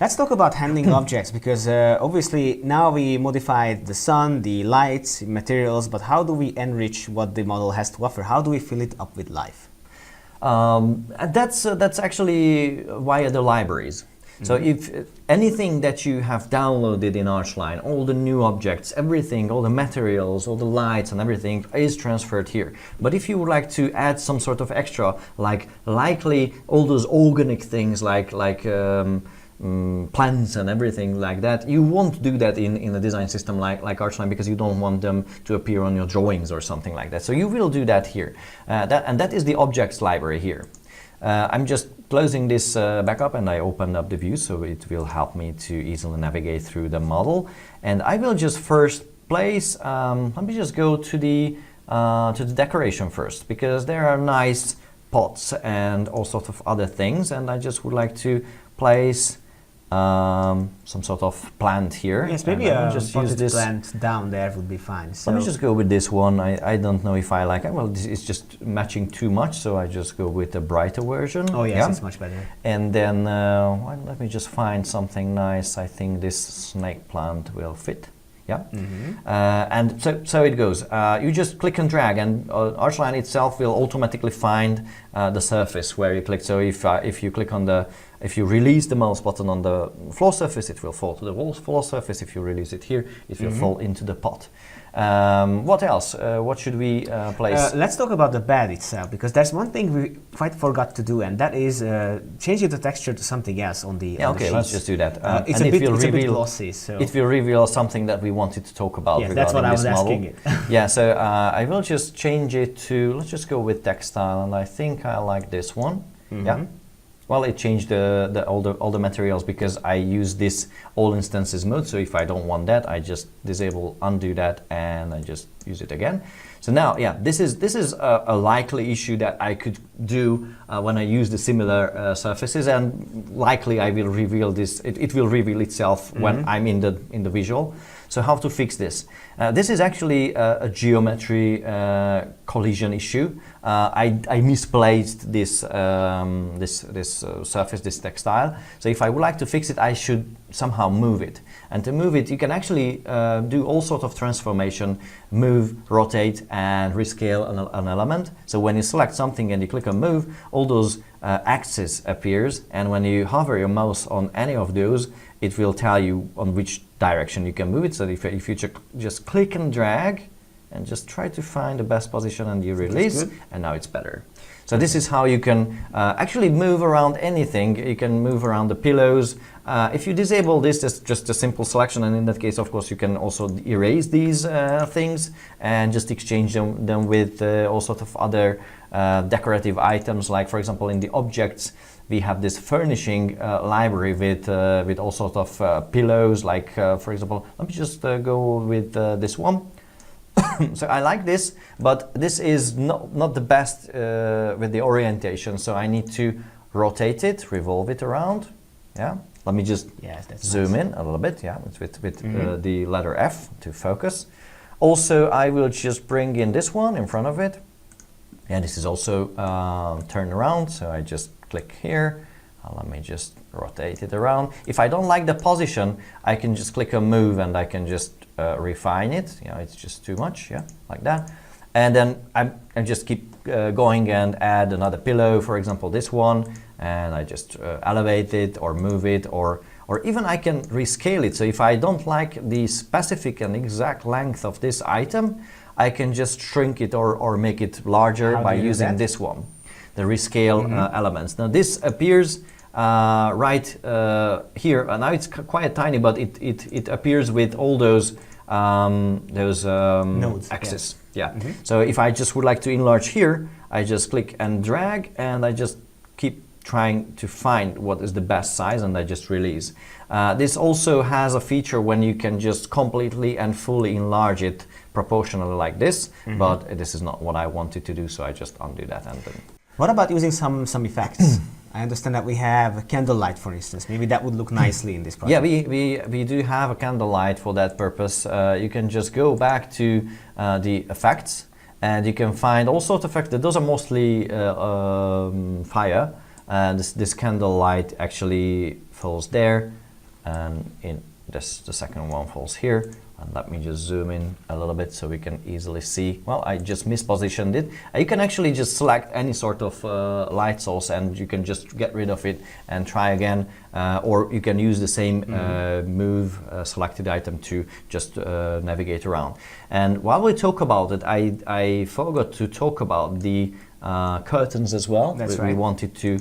Let's talk about handling objects, because obviously now we modified the sun, the lights, materials, but how do we enrich what the model has to offer? How do we fill it up with life? That's actually via the libraries. So if anything that you have downloaded in ARCHLine, all the new objects, everything, all the materials, all the lights and everything is transferred here. But if you would like to add some sort of extra, like likely all those organic things like plants and everything like that, you won't do that in a design system like ARCHLine, because you don't want them to appear on your drawings or something like that. So you will do that here. That is the objects library here. I'm just closing this back up, and I opened up the view, so it will help me to easily navigate through the model. And I will just first place, let me just go to the decoration first, because there are nice pots and all sorts of other things, and I just would like to place some sort of plant here. Yes, maybe a potted plant down there would be fine. So let me just go with this one. I don't know if I like it. Well, this is just matching too much, so I just go with the brighter version. Oh yes, it's much better. And then well, let me just find something nice. I think this snake plant will fit. Yeah, and so it goes. You just click and drag, and ARCHLine itself will automatically find the surface where you click. So if you click on if you release the mouse button on the floor surface, it will fall to the floor surface. If you release it here, it will fall into the pot. What else? What should we place? Let's talk about the bed itself, because there's one thing we quite forgot to do, and that is changing the texture to something else on the okay, let's just do that. It's a bit glossy, so it will reveal something that we wanted to talk about. Yes, that's what I was asking it. Yeah, so I will just change it to, let's just go with textile, and I think I like this one. Yeah. Well, it changed all the materials, because I use this all instances mode. So if I don't want that, I just disable, undo that, and I just use it again. So now, yeah, this is a likely issue that I could do when I use the similar surfaces, and likely I will reveal this. It will reveal itself when I'm in the visual. So how to fix this? This is actually a geometry collision issue. I misplaced this surface, this textile. So if I would like to fix it, I should somehow move it. And to move it, you can actually do all sorts of transformation, move, rotate, and rescale an element. So when you select something and you click on move, all those axes appears, and when you hover your mouse on any of those, it will tell you on which direction you can move it. So if you just click and drag and just try to find the best position, and you release, and now it's better. So this is how you can actually move around anything. You can move around the pillows. If you disable this, it's just a simple selection, and in that case, of course, you can also erase these things and just exchange them with all sorts of other decorative items. Like, for example, in the objects, we have this furnishing library with all sorts of pillows. Like, for example, let me just go with this one. So I like this, but this is not the best with the orientation. So I need to rotate it, revolve it around. Yeah. Let me just zoom in a little bit. Yeah, it's with the letter F to focus. Also, I will just bring in this one in front of it. And this is also turned around. So I just click here. Let me just rotate it around. If I don't like the position, I can just click on move, and I can just refine it. You know, it's just too much, yeah, like that. And then I just keep going and add another pillow, for example, this one, and I just elevate it or move it, or even I can rescale it. So if I don't like the specific and exact length of this item, I can just shrink it or make it larger by using this one, the rescale elements. Now this appears right here, and now it's quite tiny, but it appears with all those nodes, axes. Yeah. So if I just would like to enlarge here, I just click and drag, and I just keep trying to find what is the best size, and I just release. This also has a feature when you can just completely and fully enlarge it proportionally like this, but this is not what I wanted to do, so I just undo that. And then what about using some effects? I understand that we have a candlelight, for instance. Maybe that would look nicely in this project. Yeah, we do have a candlelight for that purpose. You can just go back to the effects, and you can find all sorts of effects. Those are mostly fire. This candlelight actually falls there. and in this, the second one falls here. And let me just zoom in a little bit so we can easily see. Well, I just mispositioned it. You can actually just select any sort of light source and you can just get rid of it and try again. Or you can use the same move selected item to just navigate around. And while we talk about it, I forgot to talk about the curtains as well. That's right. We wanted to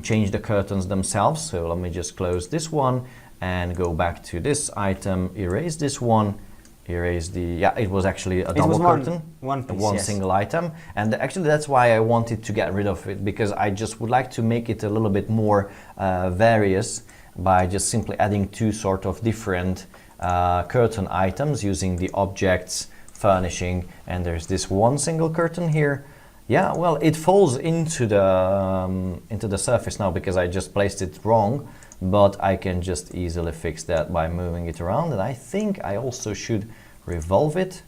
change the curtains themselves. So let me just close this one and go back to this item, erase this one, erase the, yeah, it was actually a double curtain, one piece, one yes. single item. And actually that's why I wanted to get rid of it, because I just would like to make it a little bit more various by just simply adding two sort of different curtain items using the objects, furnishing, and there's this one single curtain here. Yeah, well, it falls into the surface now because I just placed it wrong. But I can just easily fix that by moving it around. And I think I also should revolve it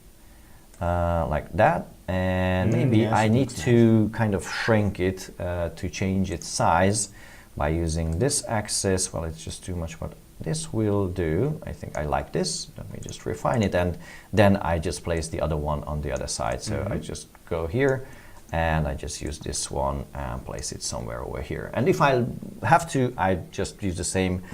like that. And maybe yes, I need to kind of shrink it to change its size by using this axis. Well, it's just too much, but this will do. I think I like this. Let me just refine it. And then I just place the other one on the other side. So I just go here. And I just use this one and place it somewhere over here. And if I have to, I just use the same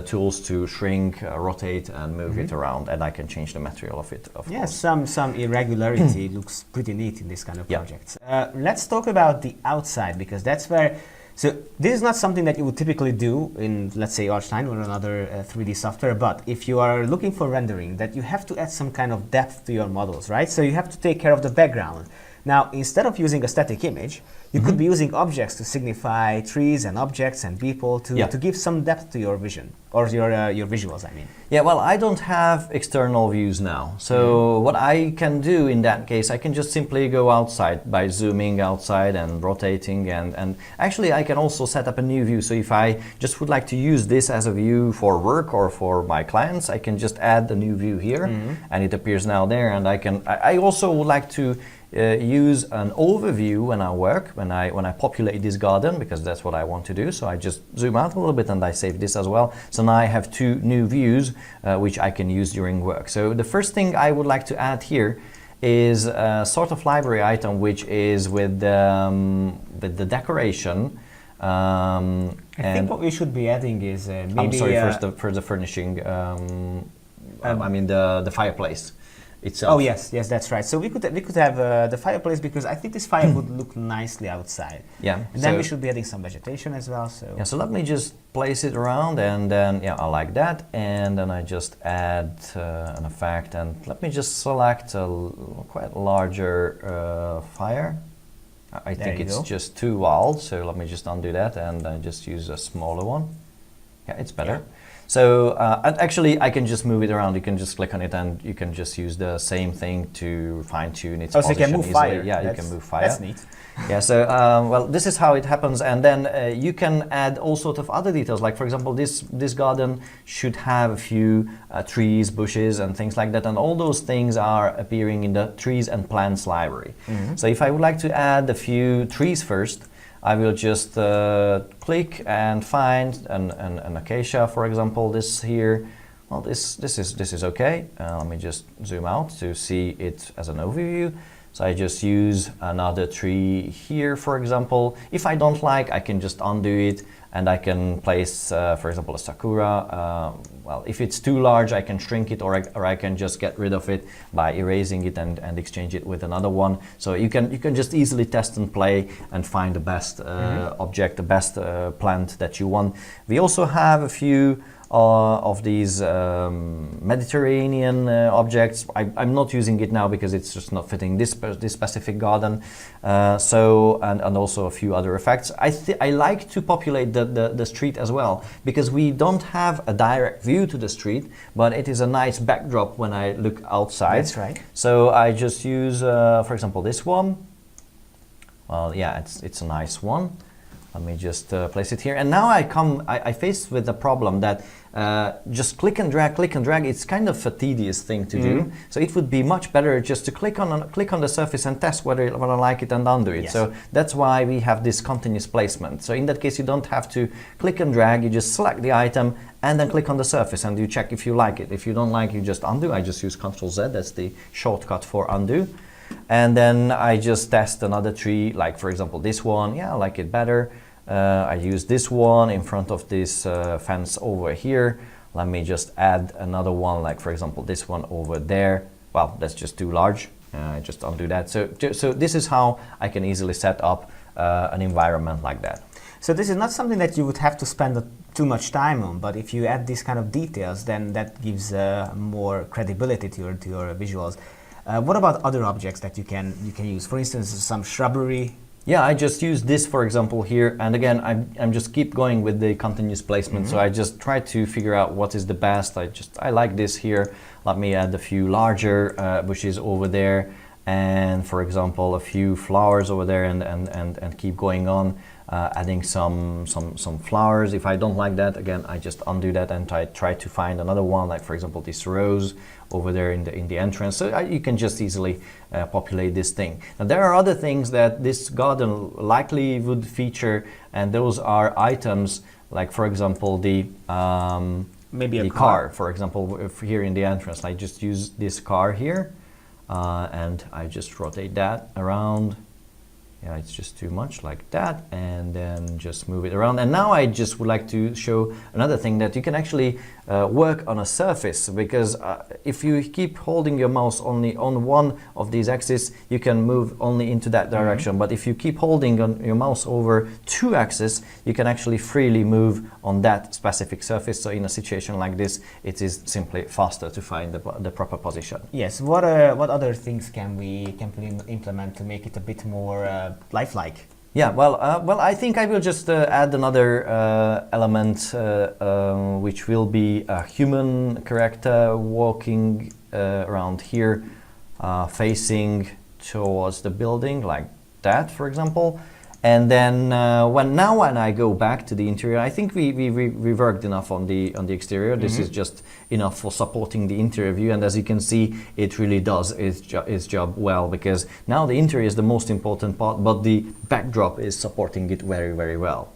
tools to shrink, rotate, and move it around, and I can change the material of it. Of course. Some irregularity looks pretty neat in this kind of projects. Let's talk about the outside, because that's where. So this is not something that you would typically do in, let's say, ARCHLine or another 3D software. But if you are looking for rendering, that you have to add some kind of depth to your models, right? So you have to take care of the background. Now, instead of using a static image, you could be using objects to signify trees and objects and people to give some depth to your vision, or your visuals, I mean. Yeah, well, I don't have external views now. So what I can do in that case, I can just simply go outside by zooming outside and rotating. And actually, I can also set up a new view. So if I just would like to use this as a view for work or for my clients, I can just add a new view here and it appears now there. And I also would like to use an overview when I work, when I populate this garden, because that's what I want to do. So I just zoom out a little bit and I save this as well. So now I have two new views which I can use during work. So the first thing I would like to add here is a sort of library item which is with the decoration. I think what we should be adding is maybe. I'm sorry, for the furnishing. I mean the fireplace itself. Oh yes, that's right. So we could have the fireplace, because I think this fire would look nicely outside. Yeah. And then we should be adding some vegetation as well. So yeah. So let me just place it around, and then I like that, and then I just add an effect, and let me just select a quite larger fire. I think it's just too wild, so let me just undo that, and I just use a smaller one. Yeah, it's better. Yeah. So and actually, I can just move it around. You can just click on it, and you can just use the same thing to fine-tune its position. So you can move easily. fire. Yeah, you can move fire. That's neat. Yeah, so well, this is how it happens, and then you can add all sorts of other details. Like, for example, this garden should have a few trees, bushes, and things like that, and all those things are appearing in the trees and plants library. So if I would like to add a few trees first, I will just click and find an acacia, for example, this here. Well, this is okay. Let me just zoom out to see it as an overview. So I just use another tree here, for example. If I don't like, I can just undo it, and I can place, for example, a sakura. Well, if it's too large, I can shrink it, or I can just get rid of it by erasing it and exchange it with another one. So you can just easily test and play and find the best object, the best plant that you want. We also have a few of these Mediterranean objects. I'm not using it now because it's just not fitting this specific garden. And also a few other effects. I like to populate the street as well, because we don't have a direct view to the street, but it is a nice backdrop when I look outside. That's right. So I just use, for example, this one. Well, yeah, it's a nice one. Let me just place it here. And now I face with the problem that just click and drag, it's kind of a tedious thing to do. So it would be much better just to click on the surface and test whether I like it and undo it. Yes. So that's why we have this continuous placement. So in that case, you don't have to click and drag, you just select the item and then click on the surface and you check if you like it. If you don't like it, you just undo. I just use Ctrl Z, that's the shortcut for undo. And then I just test another tree, like for example this one, yeah, I like it better. I use this one in front of this fence over here. Let me just add another one, like for example this one over there. Well, that's just too large. I just undo that. So this is how I can easily set up an environment like that. So this is not something that you would have to spend too much time on, but if you add these kind of details, then that gives more credibility to your visuals. What about other objects that you can use? For instance, some shrubbery. Yeah, I just use this, for example, here, and again, I'm just keep going with the continuous placement. So I just try to figure out what is the best. I like this here. Let me add a few larger bushes over there, and for example, a few flowers over there, and keep going on. Adding some flowers. If I don't like that, again, I just undo that and try to find another one, like for example this rose over there in the entrance. So you can just easily populate this thing. Now there are other things that this garden likely would feature, and those are items like for example the maybe the car. For example, if here in the entrance, I just use this car here, and I just rotate that around. Yeah, it's just too much like that, and then just move it around. And now I just would like to show another thing, that you can actually work on a surface, because if you keep holding your mouse only on one of these axes, you can move only into that direction. But if you keep holding on your mouse over two axes, you can actually freely move on that specific surface. So in a situation like this, it is simply faster to find the proper position. Yes. What other things can we implement to make it a bit more lifelike? Yeah, well, I think I will just add another element, which will be a human character walking around here, facing towards the building, like that, for example. And then when I go back to the interior, I think we worked enough on the exterior. This is just enough for supporting the interior view, and as you can see, it really does its job well, because now the interior is the most important part, but the backdrop is supporting it very, very well.